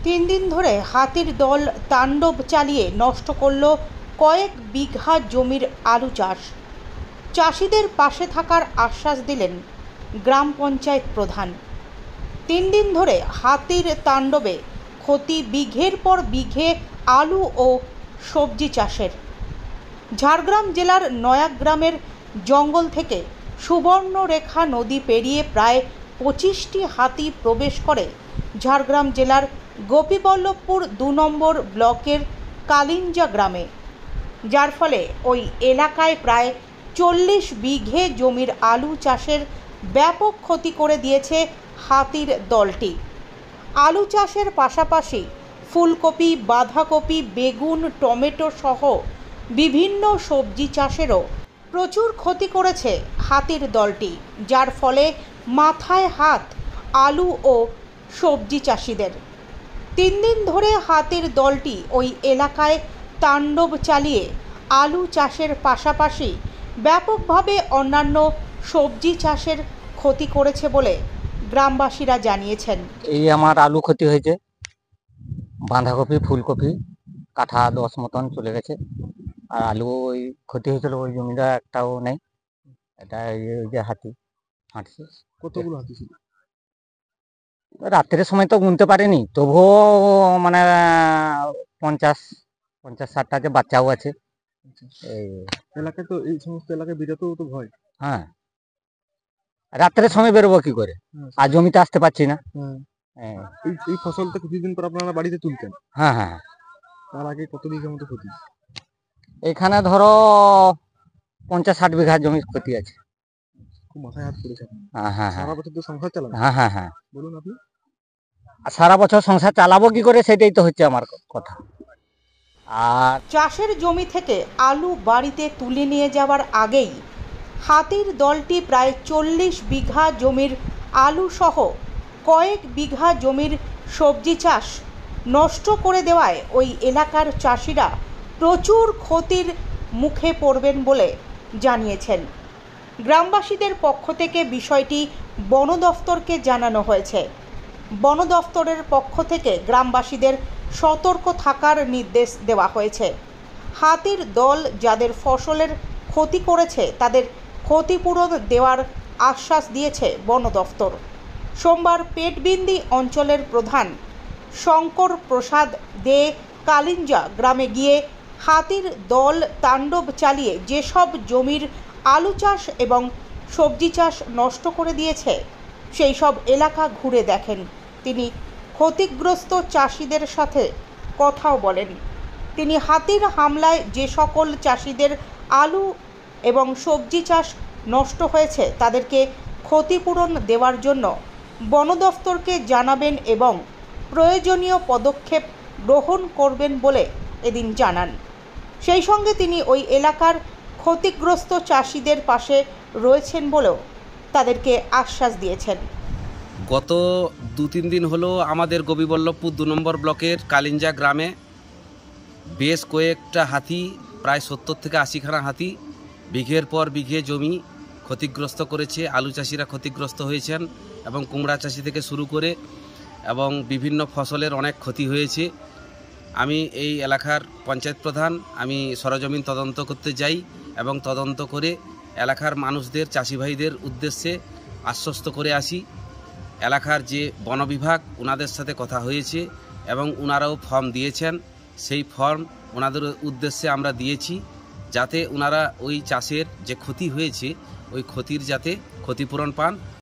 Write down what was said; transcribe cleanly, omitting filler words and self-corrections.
তিন দিন ধরে হাতির দল তাণ্ডব চালিয়ে নষ্ট করল কয়েক বিঘা জমির আলু চাষ। চাষিদের পাশে থাকার আশ্বাস দিলেন গ্রাম পঞ্চায়েত প্রধান। তিন দিন ধরে হাতির তাণ্ডবে ক্ষতি বিঘের পর বিঘে আলু ও সবজি চাষের। ঝাড়গ্রাম জেলার নয়াগ্রামের জঙ্গল থেকে সুবর্ণরেখা নদী পেরিয়ে প্রায় 25টি হাতি প্রবেশ করে ঝাড়গ্রাম জেলার গোপীবল্লভপুর 2 নম্বর ব্লকের কালিঞ্জা গ্রামে, যার ফলে ওই এলাকায় প্রায় 40 বিঘে জমির আলু চাষের ব্যাপক ক্ষতি করে দিয়েছে হাতির দলটি। আলু চাষের পাশাপাশি ফুলকপি, বাঁধাকপি, বেগুন, টমেটো সহ বিভিন্ন সবজি চাষেরও প্রচুর ক্ষতি করেছে হাতির দলটি, যার ফলে মাথায় হাত আলু ও সবজি চাষিদের। 3 দিন ধরে হাতির দলটি ওই এলাকায় তাণ্ডব চালিয়ে আলু চাষের পাশাপাশি ব্যাপকভাবে অন্যান্য সবজি চাষের ক্ষতি করেছে বলে গ্রামবাসীরা জানিয়েছেন। এই আমার আলু ক্ষতি হয়েছে, বাঁধাকপি, ফুলকপি কাঠা 10 মতন চলে গেছে। আর আলু ওই ক্ষতি হয়েছিল, ওই জমিটা একটাও নেই। এটা ওই যে হাতি হাঁটছে। কতগুলো হাতি ছিল? রাত্রের সময় তো গুনতে পারিনি, তবুও মানে 50-60টা যে বাচ্চাও আছে। এই এলাকায় তো এই সমস্ত এলাকায় বেরোতেও তো ভয়। হ্যাঁ, রাত্রের সময় বেরোবো কি করে? আর জমিতে আসতে পারছি না। এই ফসলটা কিছুদিন পর আপনারা বাড়িতে তুলতেন। হ্যাঁ হ্যাঁ, তার আগে কত বিঘা মতো ক্ষতি? এখানে ধরো 50-60 বিঘা জমির ক্ষতি আছে। খুব মাথায় হাত পড়েছে। হ্যাঁ হ্যাঁ, সারা বছর তো সংসার চালান। হ্যাঁ হ্যাঁ হ্যাঁ, বলুন আপনি। আর সারা বছর সংসার চালাবো কি করে, সেটাই তো হচ্ছে আমার কথা। আর চাষের জমি থেকে আলু বাড়িতে তুলে নিয়ে যাওয়ার আগেই হাতির দলটি প্রায় 40 বিঘা জমির আলু সহ কয়েক বিঘা জমির সবজি চাষ নষ্ট করে দেওয়ায় ওই এলাকার চাষিরা প্রচুর ক্ষতির মুখে পড়বেন বলে জানিয়েছেন। গ্রামবাসীদের পক্ষ থেকে বিষয়টি বন দফতরকে জানানো হয়েছে। বন দফতরের পক্ষ থেকে গ্রামবাসীদের সতর্ক থাকার নির্দেশ দেওয়া হয়েছে। হাতির দল যাদের ফসলের ক্ষতি করেছে তাদের ক্ষতিপূরণ দেওয়ার আশ্বাস দিয়েছে বন দফতর। সোমবার পেটবিন্দি অঞ্চলের প্রধান শঙ্কর প্রসাদ দে কালিঞ্জা গ্রামে গিয়ে হাতির দল তাণ্ডব চালিয়ে যেসব জমির আলু চাষ এবং সবজি চাষ নষ্ট করে দিয়েছে সেই সব এলাকা ঘুরে দেখেন। তিনি ক্ষতিগ্রস্ত চাষিদের সাথে কথাও বলেন। তিনি হাতির হামলায় যে সকল চাষিদের আলু এবং সবজি চাষ নষ্ট হয়েছে তাদেরকে ক্ষতিপূরণ দেওয়ার জন্য বন দফতরকে জানাবেন এবং প্রয়োজনীয় পদক্ষেপ গ্রহণ করবেন বলে এদিন জানান। সেই সঙ্গে তিনি ওই এলাকার ক্ষতিগ্রস্ত চাষিদের পাশে রয়েছেন বলেও তাদেরকে আশ্বাস দিয়েছেন। গত 2-3 দিন হলো আমাদের গোপীবল্লভপুর 2 নম্বর ব্লকের কালিঞ্জা গ্রামে বেশ কয়েকটা হাতি, প্রায় 70 থেকে 80খানা হাতি বিঘের পর বিঘে জমি ক্ষতিগ্রস্ত করেছে। আলু চাষিরা ক্ষতিগ্রস্ত হয়েছেন এবং কুমড়া চাষি থেকে শুরু করে এবং বিভিন্ন ফসলের অনেক ক্ষতি হয়েছে। আমি এই এলাকার পঞ্চায়েত প্রধান, আমি সরজমিন তদন্ত করতে যাই এবং তদন্ত করে এলাকার মানুষদের, চাষি ভাইদের উদ্দেশ্যে আশ্বস্ত করে আসি। এলাকার যে বন বিভাগ, ওনাদের সাথে কথা হয়েছে এবং ওনারাও ফর্ম দিয়েছেন। সেই ফর্ম ওনাদের উদ্দেশ্যে আমরা দিয়েছি যাতে ওনারা ওই চাষের যে ক্ষতি হয়েছে ওই ক্ষতির যাতে ক্ষতিপূরণ পান।